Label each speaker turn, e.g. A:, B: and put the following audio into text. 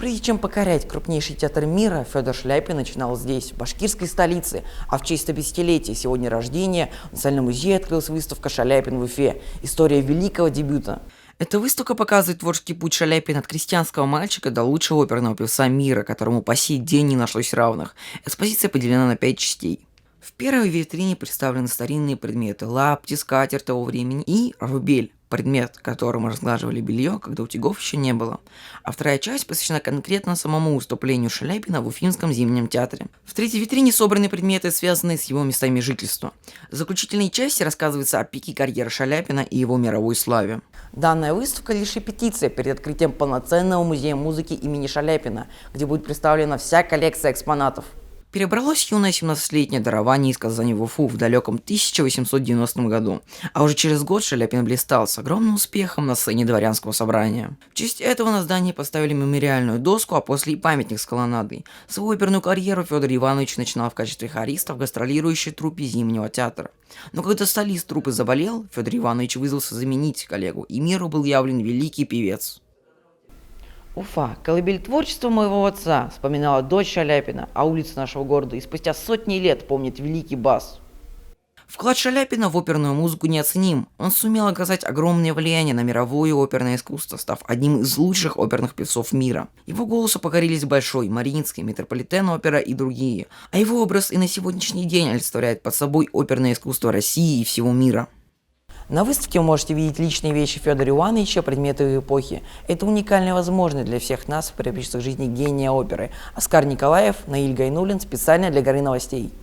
A: прежде чем покорять крупнейший театр мира, Федор Шаляпин начинал здесь, в башкирской столице, а в честь 150-летия сегодня рождения в Национальном музее открылась выставка «Шаляпин в Уфе. История великого дебюта». Эта выставка показывает творческий путь Шаляпина от крестьянского мальчика до лучшего оперного певца мира, которому по сей день не нашлось равных. Экспозиция поделена на 5 частей. В первой витрине представлены старинные предметы: лапти, скатерть того времени и рубель, предмет, которым разглаживали белье, когда утюгов еще не было. А вторая часть посвящена конкретно самому выступлению Шаляпина в Уфимском зимнем театре. В третьей витрине собраны предметы, связанные с его местами жительства. В заключительной части рассказывается о пике карьеры Шаляпина и его мировой славе. Данная выставка лишь репетиция перед открытием полноценного музея музыки имени Шаляпина, где будет представлена вся коллекция экспонатов. Перебралось юное 17-летнее дарование из Казани в Уфу в далеком 1890 году, а уже через год Шаляпин блистал с огромным успехом на сцене дворянского собрания. В честь этого на здании поставили мемориальную доску, а после и памятник с колоннадой. Свою оперную карьеру Федор Иванович начинал в качестве хориста в гастролирующей труппе Зимнего театра. Но когда солист труппы заболел, Федор Иванович вызвался заменить коллегу, и миру был явлен великий певец. Уфа, колыбель творчества моего отца, вспоминала дочь Шаляпина, а улицы нашего города и спустя сотни лет помнит великий бас. Вклад Шаляпина в оперную музыку неоценим. Он сумел оказать огромное влияние на мировое оперное искусство, став одним из лучших оперных певцов мира. Его голосу покорились Большой, Мариинский, Метрополитен-опера и другие, а его образ и на сегодняшний день олицетворяет под собой оперное искусство России и всего мира. На выставке вы можете видеть личные вещи Федора Ивановича, предметы его эпохи. Это уникальная возможность для всех нас в приобщиться к жизни гения оперы. Оскар Николаев, Наиль Гайнуллин, специально для Горы новостей.